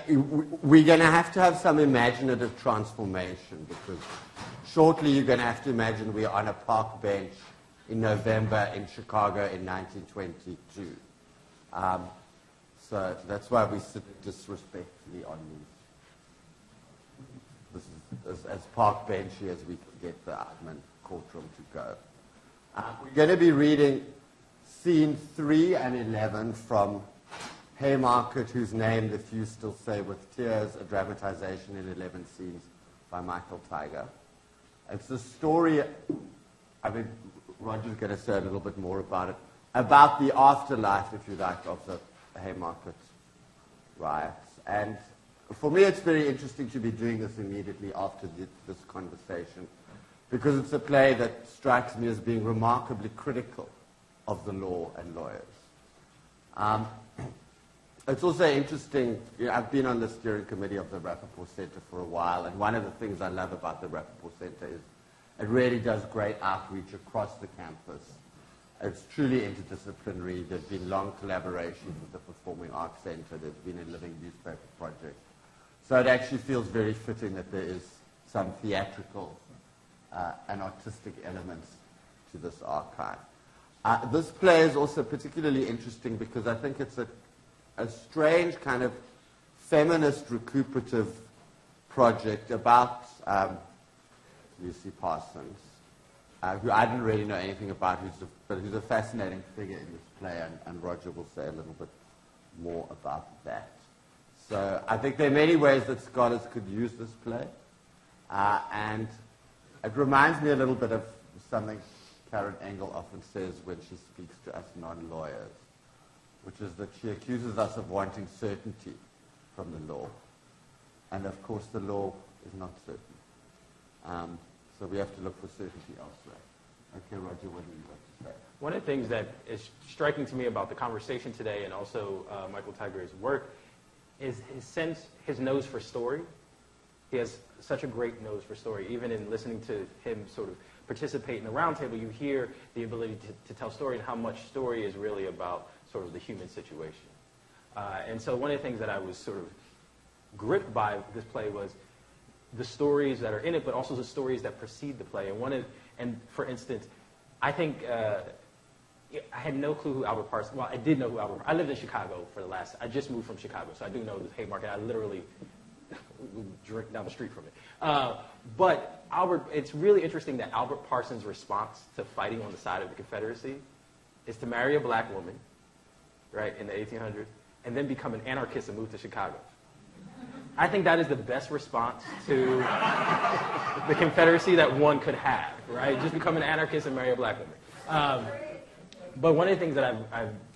we're going to have some imaginative transformation, because shortly you're going to have to imagine we're on a park bench in November in Chicago in 1922. So that's why we sit disrespectfully on these. This is as park benchy as we can get the admin courtroom to go. We're going to be reading scene 3 and 11 from Haymarket, whose name the few still say with tears, a dramatization in 11 scenes by Michael Tigar. It's a story, I mean, Roger's going to say a little bit more about it, about the afterlife, if you like, of the Haymarket riots. And for me, it's very interesting to be doing this immediately after this conversation, because it's a play that strikes me as being remarkably critical of the law and lawyers. It's also interesting, I've been on the steering committee of the Rapoport Center for a while, and one of the things I love about the Rapoport Center is it really does great outreach across the campus. It's truly interdisciplinary. There's been long collaborations with the Performing Arts Center. There's been a living newspaper project. So it actually feels very fitting that there is some theatrical and artistic elements to this archive. This play is also particularly interesting because I think it's a strange kind of feminist recuperative project about Lucy Parsons, who I didn't really know anything about, but who's a fascinating figure in this play, and Roger will say a little bit more about that. So I think there are many ways that scholars could use this play, and it reminds me a little bit of something Karen Engel often says when she speaks to us non-lawyers, which is that she accuses us of wanting certainty from the law. And of course the law is not certain. So we have to look for certainty elsewhere. Okay, Roger, what do you have to say? One of the things that is striking to me about the conversation today, and also Michael Tigar's work, is his nose for story. He has such a great nose for story. Even in listening to him sort of participate in the roundtable, you hear the ability to tell story and how much story is really about sort of the human situation. And so one of the things that I was sort of gripped by this play was the stories that are in it, but also the stories that precede the play. And for instance, I think I had no clue who Albert Parsons. Well, I did know who Albert. I lived in Chicago I just moved from Chicago, so I do know the Haymarket. I literally drink down the street from it. But it's really interesting that Albert Parsons' response to fighting on the side of the Confederacy is to marry a black woman, right, in the 1800s, and then become an anarchist and move to Chicago. I think that is the best response to the Confederacy that one could have, right? Just become an anarchist and marry a black woman. But one of the things that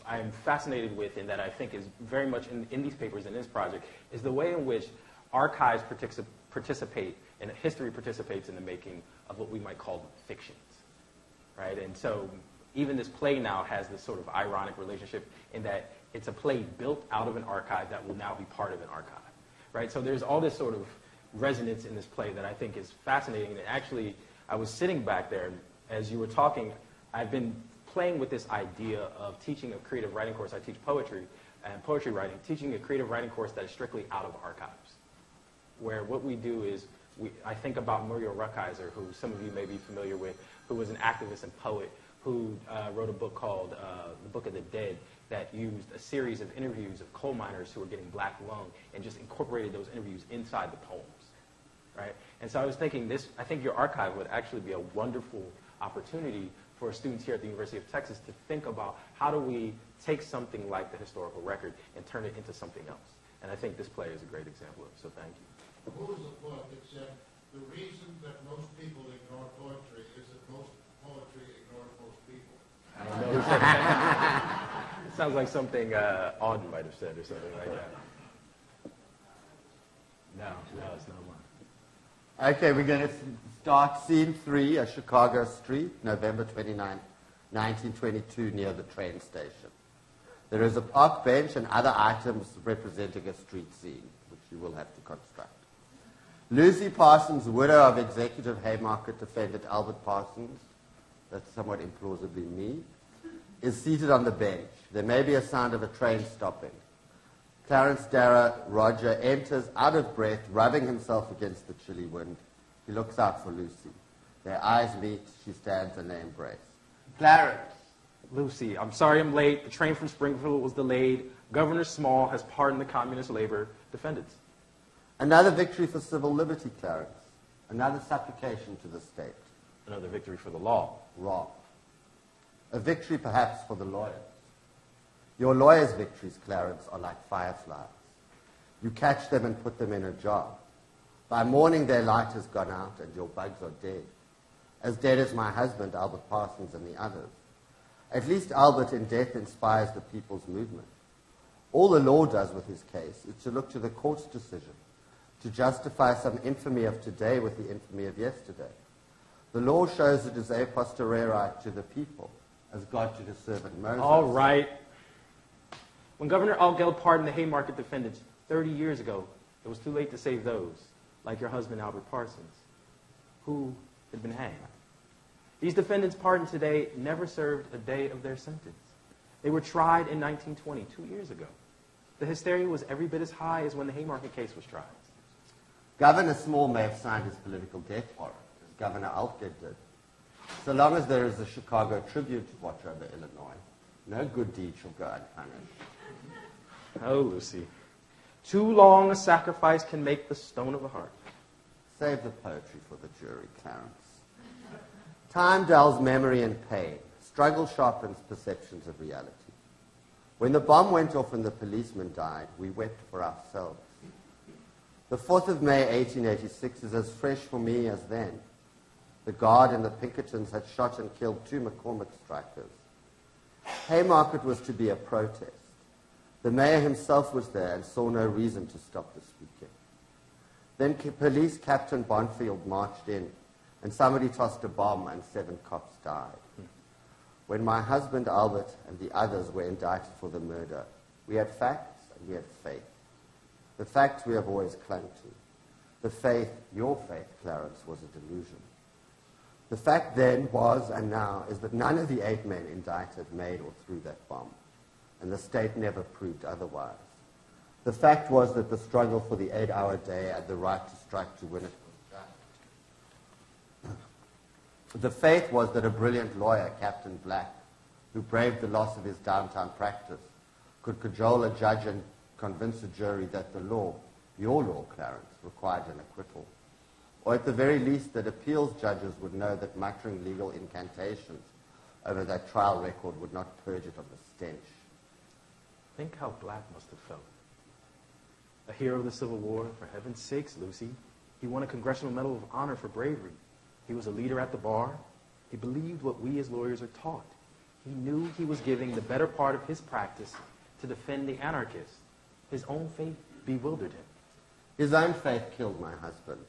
I'm fascinated with, and that I think is very much in these papers and this project, is the way in which archives participate and history participates in the making of what we might call fictions, right? And so even this play now has this sort of ironic relationship in that it's a play built out of an archive that will now be part of an archive, right? So there's all this sort of resonance in this play that I think is fascinating. And actually, I was sitting back there, and as you were talking, I've been playing with this idea of teaching a creative writing course. I teach poetry and poetry writing, teaching a creative writing course that is strictly out of archives, where what we do is I think about Muriel Rukeyser, who some of you may be familiar with, who was an activist and poet who wrote a book called The Book of the Dead that used a series of interviews of coal miners who were getting black lung and just incorporated those interviews inside the poems, right? And so I was thinking I think your archive would actually be a wonderful opportunity for students here at the University of Texas to think about how do we take something like the historical record and turn it into something else. And I think this play is a great example of it, so thank you. Who was the poet that said, the reason that most people ignore poetry is that most poetry ignores most people? I don't know who said that. It sounds like something Auden might have said or something like that. No, it's not mine. Okay, we're going to start scene 3 at Chicago Street, November 29, 1922, near the train station. There is a park bench and other items representing a street scene, which you will have to construct. Lucy Parsons, widow of executive Haymarket defendant Albert Parsons, that's somewhat implausibly me, is seated on the bench. There may be a sound of a train stopping. Clarence Darragh Roger enters out of breath, rubbing himself against the chilly wind. He looks out for Lucy. Their eyes meet. She stands in an embrace. Clarence. Lucy, I'm sorry I'm late. The train from Springfield was delayed. Governor Small has pardoned the communist labor defendants. Another victory for civil liberty, Clarence. Another supplication to the state. Another victory for the law. Wrong. A victory perhaps for the lawyers. Your lawyers' victories, Clarence, are like fireflies. You catch them and put them in a jar. By morning their light has gone out and your bugs are dead. As dead as my husband, Albert Parsons, and the others. At least Albert in death inspires the people's movement. All the law does with his case is to look to the court's decision, to justify some infamy of today with the infamy of yesterday. The law shows it is a posteriori to the people, as God to his servant Moses. All right. When Governor Altgeld pardoned the Haymarket defendants 30 years ago, it was too late to save those, like your husband Albert Parsons, who had been hanged. These defendants pardoned today never served a day of their sentence. They were tried in 1920, 2 years ago. The hysteria was every bit as high as when the Haymarket case was tried. Governor Small may have signed his political death warrant, as Governor Altgeld did. So long as there is a Chicago Tribune to watch over Illinois, no good deed shall go unpunished. Oh, Lucy. Too long a sacrifice can make the stone of a heart. Save the poetry for the jury, Clarence. Time dulls memory and pain. Struggle sharpens perceptions of reality. When the bomb went off and the policeman died, we wept for ourselves. The 4th of May, 1886 is as fresh for me as then. The Guard and the Pinkertons had shot and killed 2 McCormick strikers. Haymarket was to be a protest. The mayor himself was there and saw no reason to stop the speaking. Then Police Captain Bonfield marched in, and somebody tossed a bomb and 7 cops died. When my husband Albert and the others were indicted for the murder, we had facts and we had faith. The facts we have always clung to. The faith, your faith, Clarence, was a delusion. The fact then was, and now, is that none of the 8 men indicted made or threw that bomb, and the state never proved otherwise. The fact was that the struggle for the 8-hour day and the right to strike to win it was just. The faith was that a brilliant lawyer, Captain Black, who braved the loss of his downtown practice, could cajole a judge and convince a jury that the law, your law, Clarence, required an acquittal. Or at the very least that appeals judges would know that muttering legal incantations over that trial record would not purge it of the stench. Think how Black must have felt. A hero of the Civil War, for heaven's sakes, Lucy. He won a Congressional Medal of Honor for bravery. He was a leader at the bar. He believed what we as lawyers are taught. He knew he was giving the better part of his practice to defend the anarchists. His own faith bewildered him. His own faith killed my husband.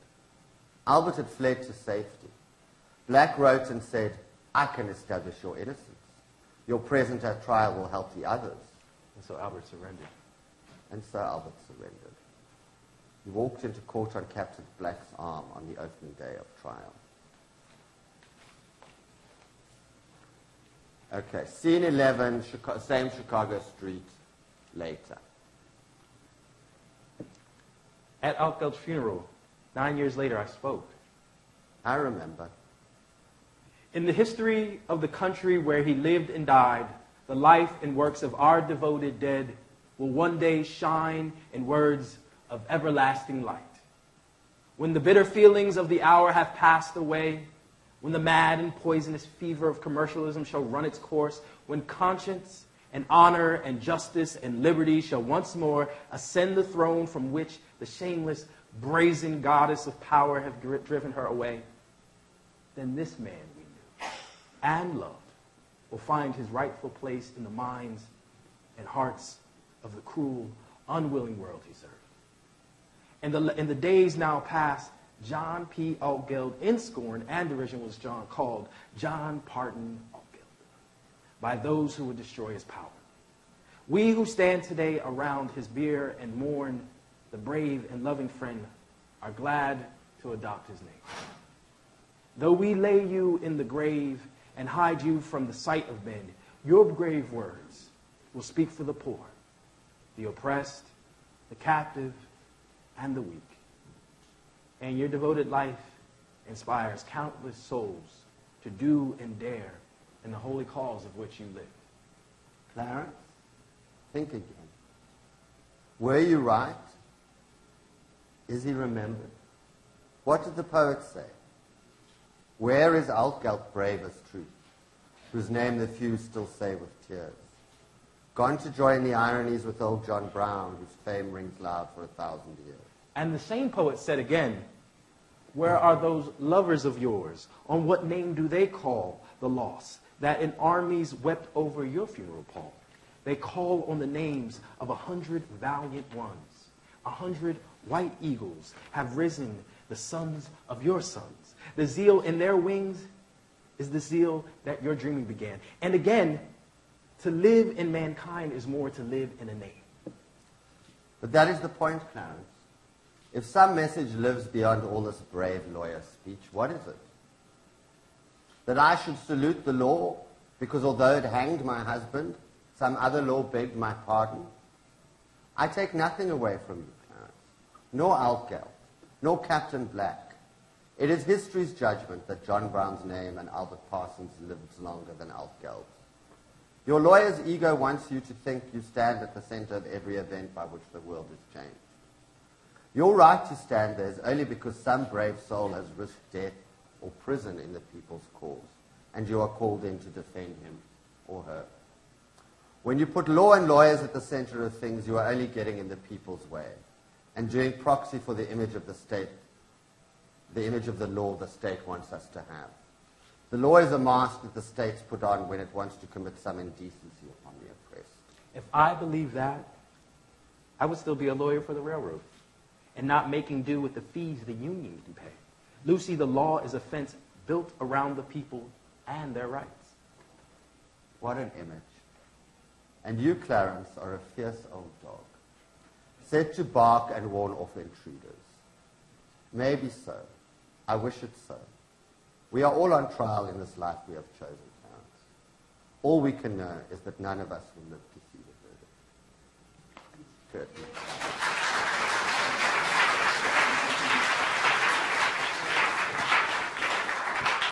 Albert had fled to safety. Black wrote and said, I can establish your innocence. Your presence at trial will help the others. And so Albert surrendered. And so Albert surrendered. He walked into court on Captain Black's arm on the opening day of trial. Okay, scene 11, same Chicago street, later. At Altgeld's funeral, 9 years later, I spoke. I remember. In the history of the country where he lived and died, the life and works of our devoted dead will one day shine in words of everlasting light. When the bitter feelings of the hour have passed away, when the mad and poisonous fever of commercialism shall run its course, when conscience and honor and justice and liberty shall once more ascend the throne from which the shameless, brazen goddess of power have driven her away, then this man we knew and loved will find his rightful place in the minds and hearts of the cruel, unwilling world he served. In the days now past, John P. Altgeld, in scorn and derision, was called John Parton Altgeld by those who would destroy his power. We who stand today around his bier and mourn the brave and loving friend are glad to adopt his name. Though we lay you in the grave and hide you from the sight of men, your grave words will speak for the poor, the oppressed, the captive, and the weak. And your devoted life inspires countless souls to do and dare in the holy cause of which you live. Clarence, think again. Were you right? Is he remembered? What did the poet say? Where is Altgeld brave as truth, whose name the few still say with tears? Gone to join the ironies with old John Brown, whose fame rings loud for 1,000 years. And the same poet said again, where are those lovers of yours? On what name do they call the loss that in armies wept over your funeral pall? They call on the names of 100 valiant ones. 100 white eagles have risen, the sons of your sons. The zeal in their wings is the zeal that your dreaming began. And again, to live in mankind is more to live in a name. But that is the point, Clarence. If some message lives beyond all this brave lawyer speech, what is it? That I should salute the law because although it hanged my husband, some other law begged my pardon? I take nothing away from you, Clarence, nor Altgeld, nor Captain Black. It is history's judgment that John Brown's name and Albert Parsons lives longer than Altgeld's. Your lawyer's ego wants you to think you stand at the center of every event by which the world is changed. Your right to stand there is only because some brave soul has risked death or prison in the people's cause, and you are called in to defend him or her. When you put law and lawyers at the center of things, you are only getting in the people's way and doing proxy for the image of the state, the image of the law the state wants us to have. The law is a mask that the state's put on when it wants to commit some indecency upon the oppressed. If I believed that, I would still be a lawyer for the railroad and not making do with the fees the union can pay. Lucy, the law is a fence built around the people and their rights. What an image. And you, Clarence, are a fierce old dog, set to bark and warn off intruders. Maybe so. I wish it so. We are all on trial in this life we have chosen, Clarence. All we can know is that none of us will live to see the verdict. Curtain.